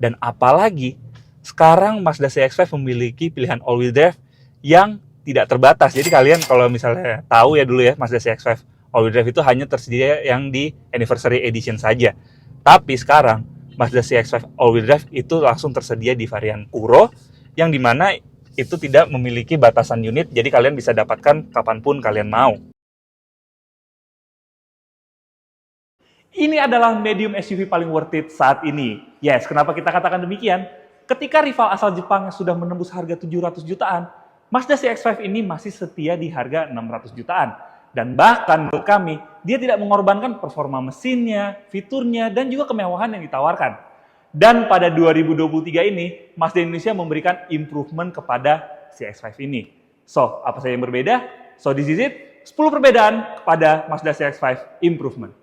Dan apalagi sekarang Mazda CX-5 memiliki pilihan all-wheel drive yang tidak terbatas. Jadi kalian kalau misalnya tahu ya dulu ya, Mazda CX-5 all-wheel drive itu hanya tersedia yang di Anniversary Edition saja. Tapi sekarang Mazda CX-5 all-wheel drive itu langsung tersedia di varian Kuro, yang dimana itu tidak memiliki batasan unit, jadi kalian bisa dapatkan kapanpun kalian mau. Ini adalah medium SUV paling worth it saat ini. Yes, kenapa kita katakan demikian? Ketika rival asal Jepang yang sudah menembus harga 700 jutaan, Mazda CX-5 ini masih setia di harga 600 jutaan. Dan bahkan menurut kami, dia tidak mengorbankan performa mesinnya, fiturnya, dan juga kemewahan yang ditawarkan. Dan pada 2023 ini, Mazda Indonesia memberikan improvement kepada CX-5 ini. So, apa saja yang berbeda? So, this is it, 10 perbedaan kepada Mazda CX-5 improvement.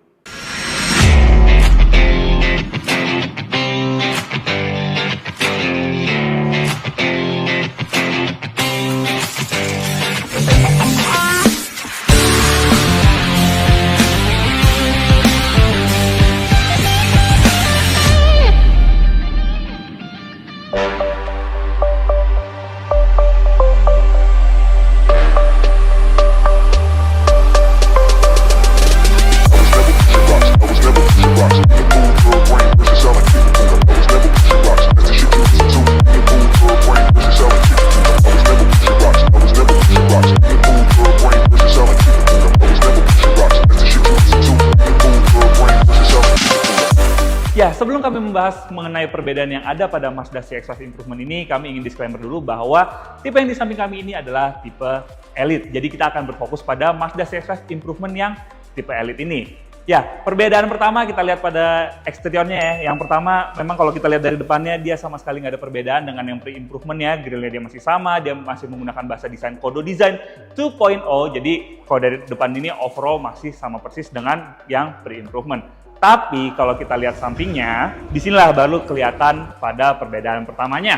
Ya, sebelum kami membahas mengenai perbedaan yang ada pada Mazda CX-5 Improvement ini, kami ingin disclaimer dulu bahwa tipe yang di samping kami ini adalah tipe Elite. Jadi kita akan berfokus pada Mazda CX-5 Improvement yang tipe Elite ini. Ya, perbedaan pertama kita lihat pada eksteriornya ya. Yang pertama, memang kalau kita lihat dari depannya, dia sama sekali nggak ada perbedaan dengan yang pre-improvement ya. Grillnya dia masih sama, dia masih menggunakan bahasa desain Kodo Design 2.0. Jadi kalau dari depan ini overall masih sama persis dengan yang pre-improvement. Tapi kalau kita lihat sampingnya, disinilah baru kelihatan pada perbedaan pertamanya.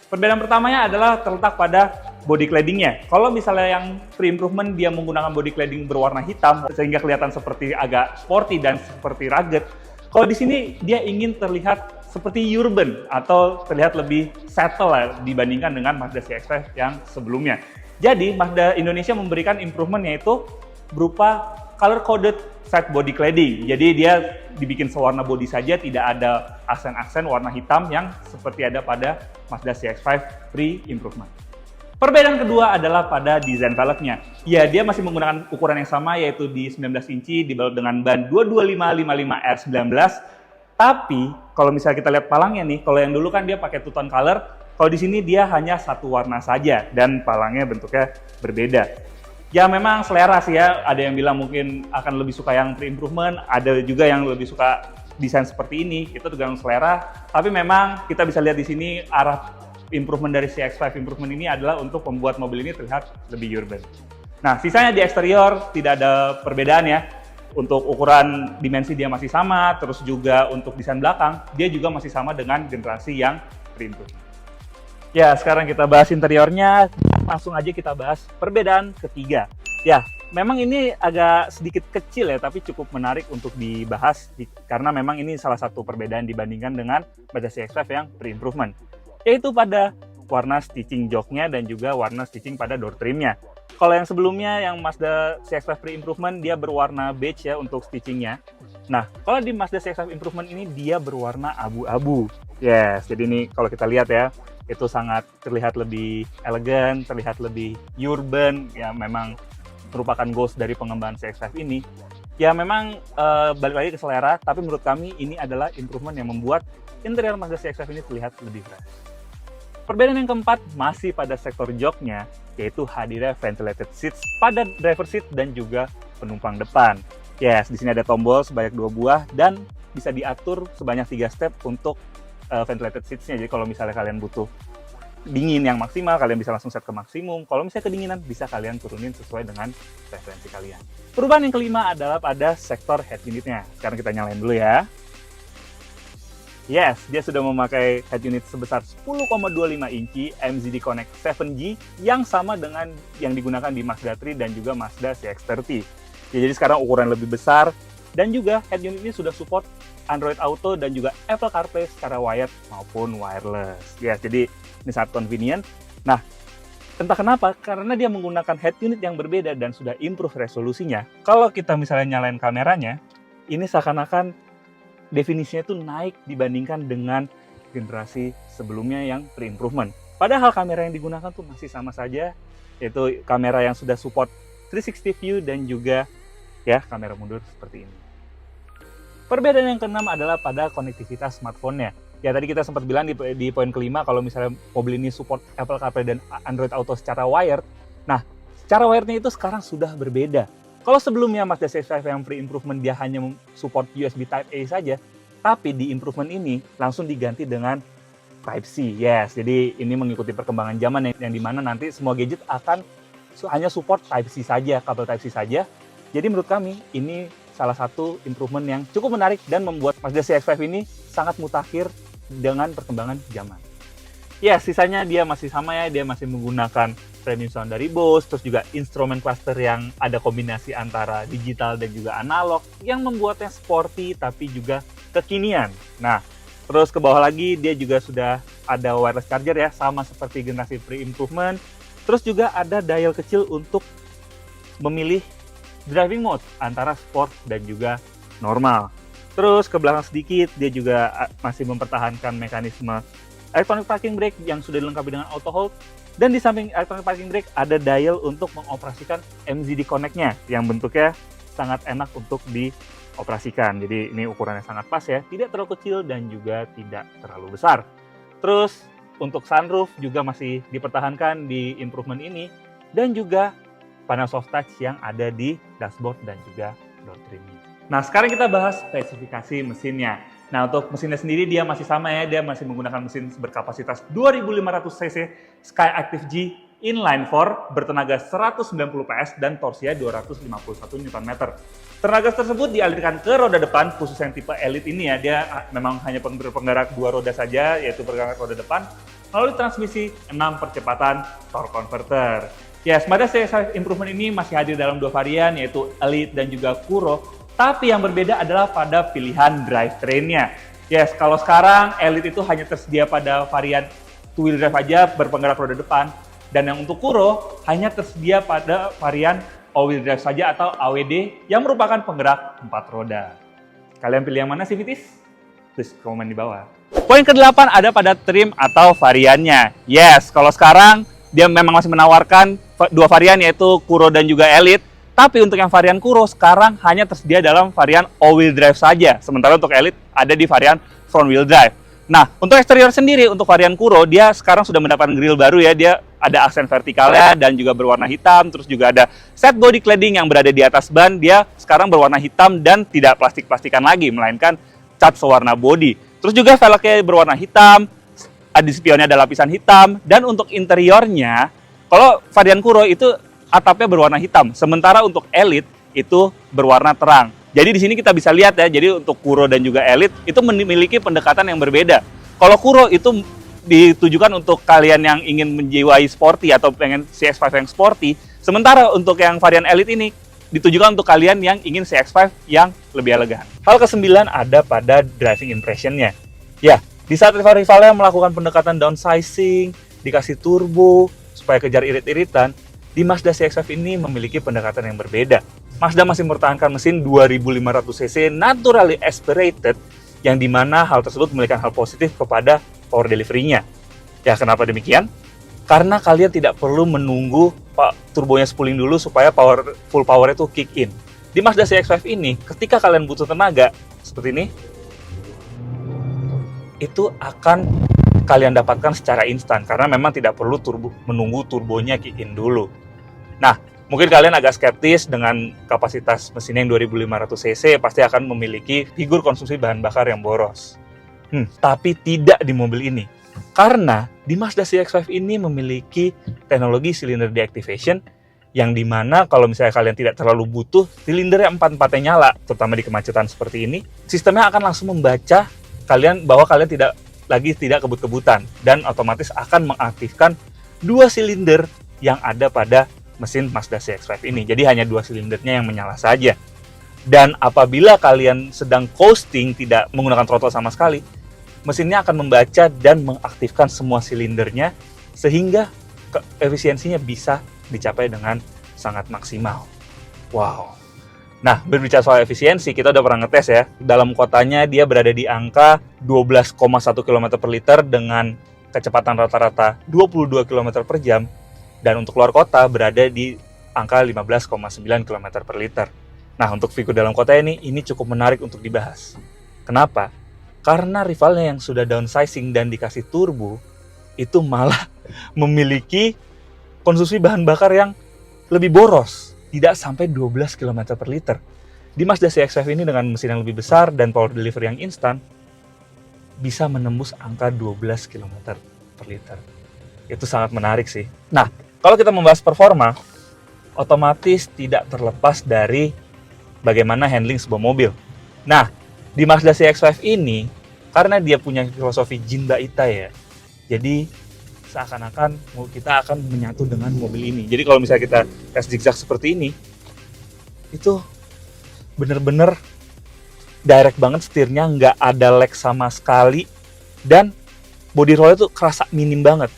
Perbedaan pertamanya adalah terletak pada body cladding-nya. Kalau misalnya yang pre-improvement dia menggunakan body cladding berwarna hitam sehingga kelihatan seperti agak sporty dan seperti rugged. Kalau di sini dia ingin terlihat seperti urban atau terlihat lebih settle lah dibandingkan dengan Mazda CX-5 yang sebelumnya. Jadi Mazda Indonesia memberikan improvement yaitu berupa color coded side body cladding. Jadi dia dibikin sewarna body saja, tidak ada aksen-aksen warna hitam yang seperti ada pada Mazda CX-5 pre-improvement. Perbedaan kedua adalah pada desain velgnya. Ya, dia masih menggunakan ukuran yang sama yaitu di 19 inci dibalut dengan ban 22555R19. Tapi kalau misalnya kita lihat palangnya nih, kalau yang dulu kan dia pakai two tone color, kalau di sini dia hanya satu warna saja dan palangnya bentuknya berbeda. Ya memang selera sih ya, ada yang bilang mungkin akan lebih suka yang pre-improvement, ada juga yang lebih suka desain seperti ini, itu tergantung selera. Tapi memang kita bisa lihat di sini arah improvement dari CX-5 improvement ini adalah untuk membuat mobil ini terlihat lebih urban. Nah sisanya di eksterior tidak ada perbedaan ya, untuk ukuran dimensi dia masih sama, terus juga untuk desain belakang, dia juga masih sama dengan generasi yang pre-improvement. Ya, sekarang kita bahas interiornya, langsung aja kita bahas perbedaan ketiga. Ya, memang ini agak sedikit kecil ya, tapi cukup menarik untuk dibahas, karena memang ini salah satu perbedaan dibandingkan dengan Mazda CX-5 yang pre-improvement, yaitu pada warna stitching joknya dan juga warna stitching pada door trimnya. Kalau yang sebelumnya, yang Mazda CX-5 pre-improvement, dia berwarna beige ya untuk stitchingnya. Nah, kalau di Mazda CX-5 improvement ini, dia berwarna abu-abu. Yes, jadi ini kalau kita lihat ya, itu sangat terlihat lebih elegan, terlihat lebih urban, ya memang merupakan goals dari pengembangan CX-5 ini. Ya memang balik lagi ke selera, tapi menurut kami ini adalah improvement yang membuat interior Mazda CX-5 ini terlihat lebih fresh. Perbedaan yang keempat masih pada sektor joknya, yaitu hadirnya ventilated seats pada driver seat dan juga penumpang depan. Yes, di sini ada tombol sebanyak 2 buah dan bisa diatur sebanyak 3 step untuk ventilated seats-nya. Jadi kalau misalnya kalian butuh dingin yang maksimal, kalian bisa langsung set ke maksimum. Kalau misalnya kedinginan, bisa kalian turunin sesuai dengan preferensi kalian. Perubahan yang kelima adalah pada sektor head unit-nya. Sekarang kita nyalain dulu ya. Yes, dia sudah memakai head unit sebesar 10,25 inci MZD Connect 7G yang sama dengan yang digunakan di Mazda 3 dan juga Mazda CX-30. Ya, jadi sekarang ukuran lebih besar dan juga head unit ini sudah support Android Auto dan juga Apple CarPlay secara wired maupun wireless. Ya, jadi ini sangat convenient. Nah, entah kenapa, karena dia menggunakan head unit yang berbeda dan sudah improve resolusinya, kalau kita misalnya nyalain kameranya, ini seakan-akan definisinya tuh naik dibandingkan dengan generasi sebelumnya yang pre-improvement. Padahal kamera yang digunakan tuh masih sama saja, yaitu kamera yang sudah support 360 view dan juga ya kamera mundur seperti ini. Perbedaan yang keenam adalah pada konektivitas smartphone-nya. Ya, tadi kita sempat bilang di poin kelima kalau misalnya mobil ini support Apple CarPlay dan Android Auto secara wired. Nah, secara wirednya itu sekarang sudah berbeda. Kalau sebelumnya Mazda CX-5 yang pre-improvement dia hanya support USB Type-A saja, tapi di improvement ini langsung diganti dengan Type-C. Yes, jadi ini mengikuti perkembangan zaman yang dimana nanti semua gadget akan hanya support Type-C saja, kabel Type-C saja. Jadi menurut kami ini salah satu improvement yang cukup menarik dan membuat Mazda CX-5 ini sangat mutakhir dengan perkembangan zaman. Ya, sisanya dia masih sama ya, dia masih menggunakan premium sound dari Bose, terus juga instrumen cluster yang ada kombinasi antara digital dan juga analog yang membuatnya sporty tapi juga kekinian. Nah, terus ke bawah lagi dia juga sudah ada wireless charger ya, sama seperti generasi pre-improvement. Terus juga ada dial kecil untuk memilih driving mode antara sport dan juga normal. Terus ke belakang sedikit dia juga masih mempertahankan mekanisme electronic parking brake yang sudah dilengkapi dengan auto hold, dan di samping electronic parking brake ada dial untuk mengoperasikan MZD Connect-nya yang bentuknya sangat enak untuk dioperasikan. Jadi ini ukurannya sangat pas ya, tidak terlalu kecil dan juga tidak terlalu besar. Terus untuk sunroof juga masih dipertahankan di improvement ini, dan juga panel soft touch yang ada di dashboard dan juga door trimnya. Nah, sekarang kita bahas spesifikasi mesinnya. Nah, untuk mesinnya sendiri dia masih sama ya, dia masih menggunakan mesin berkapasitas 2500 cc Skyactiv G inline 4 bertenaga 190 PS dan torsinya 251 Nm. Tenaga tersebut dialirkan ke roda depan, khusus yang tipe Elite ini ya, dia memang hanya penggerak dua roda saja, yaitu penggerak roda depan, melalui transmisi 6 percepatan torque converter. Yes, Mazda CX-5 improvement ini masih hadir dalam dua varian, yaitu Elite dan juga Kuro. Tapi yang berbeda adalah pada pilihan drivetrain-nya. Yes, kalau sekarang Elite itu hanya tersedia pada varian two-wheel drive aja berpenggerak roda depan. Dan yang untuk Kuro hanya tersedia pada varian all-wheel drive saja atau AWD yang merupakan penggerak 4 roda. Kalian pilih yang mana sih, Vitis? Tulis komen di bawah. Poin ke-8 ada pada trim atau variannya. Yes, kalau sekarang dia memang masih menawarkan dua varian yaitu Kuro dan juga Elite. Tapi untuk yang varian Kuro sekarang hanya tersedia dalam varian all-wheel drive saja. Sementara untuk Elite ada di varian front-wheel drive. Nah, untuk eksterior sendiri, untuk varian Kuro, dia sekarang sudah mendapatkan grill baru ya. Dia ada aksen vertikalnya dan juga berwarna hitam. Terus juga ada set body cladding yang berada di atas ban. Dia sekarang berwarna hitam dan tidak plastik-plastikan lagi, melainkan cat sewarna body. Terus juga velgnya berwarna hitam, di spionnya ada lapisan hitam. Dan untuk interiornya, kalau varian Kuro itu atapnya berwarna hitam, sementara untuk Elite itu berwarna terang. Jadi di sini kita bisa lihat ya, jadi untuk Kuro dan juga Elite itu memiliki pendekatan yang berbeda. Kalau Kuro itu ditujukan untuk kalian yang ingin menjiwai sporty atau pengen CX-5 yang sporty, sementara untuk yang varian Elite ini ditujukan untuk kalian yang ingin CX-5 yang lebih elegan. Hal ke-9 ada pada driving impression-nya. Ya, di saat rival-rivalnya melakukan pendekatan downsizing, dikasih turbo supaya kejar irit-iritan, di Mazda CX-5 ini memiliki pendekatan yang berbeda. Mazda masih mempertahankan mesin 2500 cc naturally aspirated, yang dimana hal tersebut memberikan hal positif kepada power delivery-nya. Ya, kenapa demikian? Karena kalian tidak perlu menunggu turbonya spooling dulu supaya full power itu kick in. Di Mazda CX-5 ini, ketika kalian butuh tenaga, seperti ini, itu akan kalian dapatkan secara instan, karena memang tidak perlu menunggu turbonya kick in dulu. Nah, mungkin kalian agak skeptis dengan kapasitas mesin yang 2500 cc pasti akan memiliki figur konsumsi bahan bakar yang boros. Tapi tidak di mobil ini. Karena di Mazda CX-5 ini memiliki teknologi cylinder deactivation yang dimana kalau misalnya kalian tidak terlalu butuh silinder yang 4-4-nya nyala, terutama di kemacetan seperti ini, sistemnya akan langsung membaca kalian bahwa kalian tidak kebut-kebutan dan otomatis akan mengaktifkan 2 silinder yang ada pada mesin Mazda CX-5 ini. Jadi hanya 2 silindernya yang menyala saja. Dan apabila kalian sedang coasting, tidak menggunakan throttle sama sekali, mesinnya akan membaca dan mengaktifkan semua silindernya sehingga efisiensinya bisa dicapai dengan sangat maksimal. Wow. Nah, berbicara soal efisiensi, kita udah pernah ngetes ya. Dalam kotanya dia berada di angka 12,1 km per liter dengan kecepatan rata-rata 22 km per jam. Dan untuk luar kota berada di angka 15,9 km per liter. Nah, untuk Vigo dalam kota ini cukup menarik untuk dibahas. Kenapa? Karena rivalnya yang sudah downsizing dan dikasih turbo, itu malah memiliki konsumsi bahan bakar yang lebih boros, tidak sampai 12 km per liter. Di Mazda CX-5 ini dengan mesin yang lebih besar dan power delivery yang instan, bisa menembus angka 12 km per liter. Itu sangat menarik sih. Nah, kalau kita membahas performa, otomatis tidak terlepas dari bagaimana handling sebuah mobil. Nah, di Mazda CX-5 ini, karena dia punya filosofi Jinba Ita ya, jadi seakan-akan kita akan menyatu dengan mobil ini. Jadi kalau misalnya kita tes zigzag seperti ini, itu bener-bener direct banget setirnya, nggak ada lag sama sekali, dan body roll itu kerasa minim banget.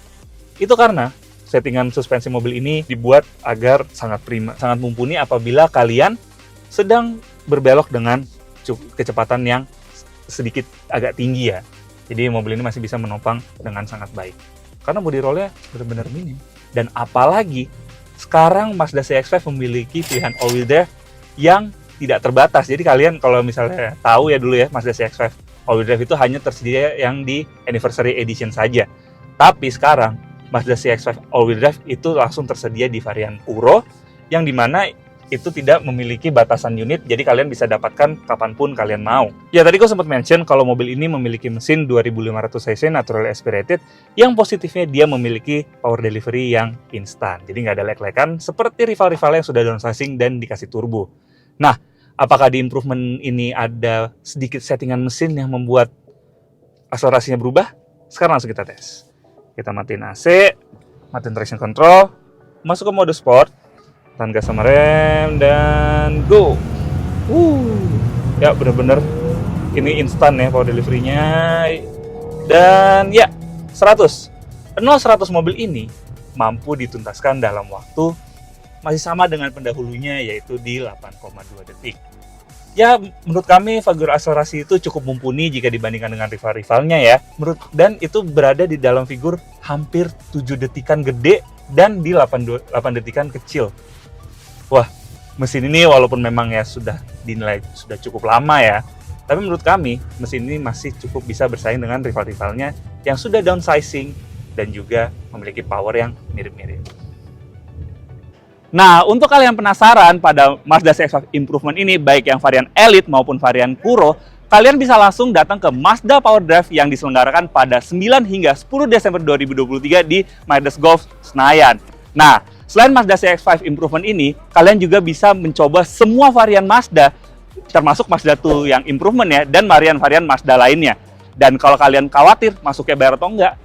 Itu karena settingan suspensi mobil ini dibuat agar sangat prima, sangat mumpuni apabila kalian sedang berbelok dengan kecepatan yang sedikit agak tinggi ya. Jadi mobil ini masih bisa menopang dengan sangat baik. Karena body roll-nya benar-benar minim. Dan apalagi sekarang Mazda CX-5 memiliki pilihan all-wheel drive yang tidak terbatas. Jadi kalian kalau misalnya tahu ya dulu ya, Mazda CX-5 all-wheel drive itu hanya tersedia yang di Anniversary Edition saja. Tapi sekarang Mazda CX-5 all-wheel drive itu langsung tersedia di varian Kuro, yang dimana itu tidak memiliki batasan unit, jadi kalian bisa dapatkan kapanpun kalian mau. Ya, tadi gue sempat mention kalau mobil ini memiliki mesin 2500 cc naturally aspirated, yang positifnya dia memiliki power delivery yang instan. Jadi nggak ada lag-lagan seperti rival-rival yang sudah downsizing dan dikasih turbo. Nah, apakah di improvement ini ada sedikit settingan mesin yang membuat akselerasinya berubah? Sekarang langsung kita tes. Kita matiin AC, matiin traction control, masuk ke mode sport, tahan gas sama rem, dan go. Ya bener-bener ini instan ya power delivery-nya. Dan ya 0-100 mobil ini mampu dituntaskan dalam waktu masih sama dengan pendahulunya, yaitu di 8,2 detik. Ya, menurut kami figur akselerasi itu cukup mumpuni jika dibandingkan dengan rival-rivalnya ya. Dan itu berada di dalam figur hampir 7 detikan gede dan di 8 detikan kecil. Wah, mesin ini walaupun memang ya sudah dinilai sudah cukup lama ya, tapi menurut kami mesin ini masih cukup bisa bersaing dengan rival-rivalnya yang sudah downsizing dan juga memiliki power yang mirip-mirip. Nah, untuk kalian penasaran pada Mazda CX-5 Improvement ini, baik yang varian Elite maupun varian Kuro, kalian bisa langsung datang ke Mazda Power Drive yang diselenggarakan pada 9 hingga 10 Desember 2023 di Midas Golf Senayan. Nah, selain Mazda CX-5 Improvement ini, kalian juga bisa mencoba semua varian Mazda, termasuk Mazda 2 yang Improvement ya, dan varian-varian Mazda lainnya. Dan kalau kalian khawatir masuknya bayar atau enggak,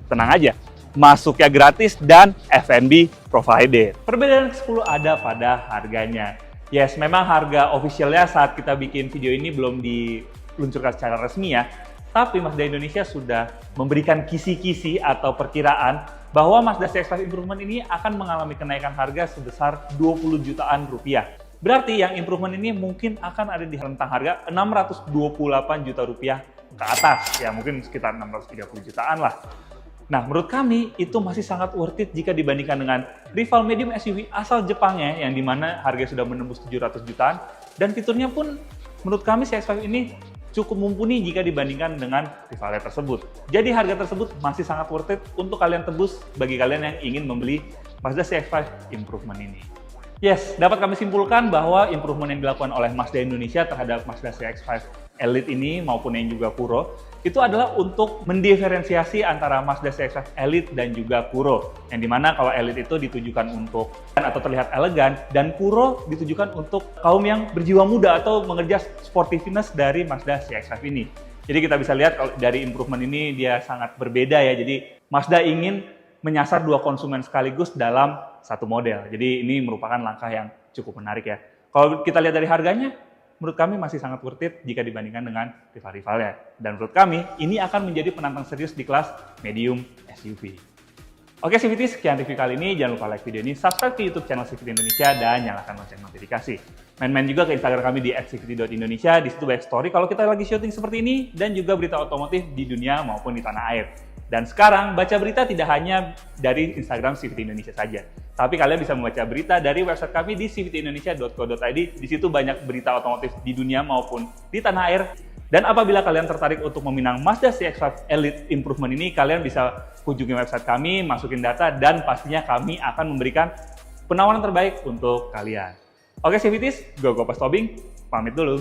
tenang aja. Masuknya gratis dan F&B provided. Perbedaan ke-10 ada pada harganya. Yes, memang harga officialnya saat kita bikin video ini belum diluncurkan secara resmi ya. Tapi Mazda Indonesia sudah memberikan kisi-kisi atau perkiraan bahwa Mazda CX-5 Improvement ini akan mengalami kenaikan harga sebesar 20 jutaan rupiah. Berarti yang Improvement ini mungkin akan ada di rentang harga 628 juta rupiah ke atas. Ya mungkin sekitar 630 jutaan lah. Nah, menurut kami itu masih sangat worth it jika dibandingkan dengan rival medium SUV asal Jepangnya yang dimana harga sudah menembus 700 jutaan, dan fiturnya pun menurut kami CX-5 ini cukup mumpuni jika dibandingkan dengan rivalnya tersebut. Jadi harga tersebut masih sangat worth it untuk kalian tebus bagi kalian yang ingin membeli Mazda CX-5 Improvement ini. Yes, dapat kami simpulkan bahwa improvement yang dilakukan oleh Mazda Indonesia terhadap Mazda CX-5 Elite ini maupun yang juga Kuro itu adalah untuk mendiferensiasi antara Mazda CX-5 Elite dan juga Kuro, yang dimana kalau Elite itu ditujukan untuk atau terlihat elegan, dan Kuro ditujukan untuk kaum yang berjiwa muda atau mengejar sportiveness dari Mazda CX-5 ini. Jadi kita bisa lihat kalau dari improvement ini dia sangat berbeda ya. Jadi Mazda ingin menyasar dua konsumen sekaligus dalam satu model. Jadi ini merupakan langkah yang cukup menarik ya. Kalau kita lihat dari harganya, menurut kami masih sangat worth it jika dibandingkan dengan rival-rivalnya. Dan menurut kami, ini akan menjadi penantang serius di kelas medium SUV. Oke CVT, sekian review kali ini. Jangan lupa like video ini, subscribe ke YouTube channel CVT Indonesia, dan nyalakan lonceng notifikasi. Main-main juga ke Instagram kami di @cvt.indonesia. Di situ banyak story kalau kita lagi syuting seperti ini, dan juga berita otomotif di dunia maupun di tanah air. Dan sekarang, baca berita tidak hanya dari Instagram CVT Indonesia saja, tapi kalian bisa membaca berita dari website kami di cvtindonesia.co.id. Di situ banyak berita otomotif di dunia maupun di tanah air. Dan apabila kalian tertarik untuk meminang Mazda CX-5 Elite Improvement ini, kalian bisa kunjungi website kami, masukin data, dan pastinya kami akan memberikan penawaran terbaik untuk kalian. Oke CVTs, gue Pas Tobing, pamit dulu.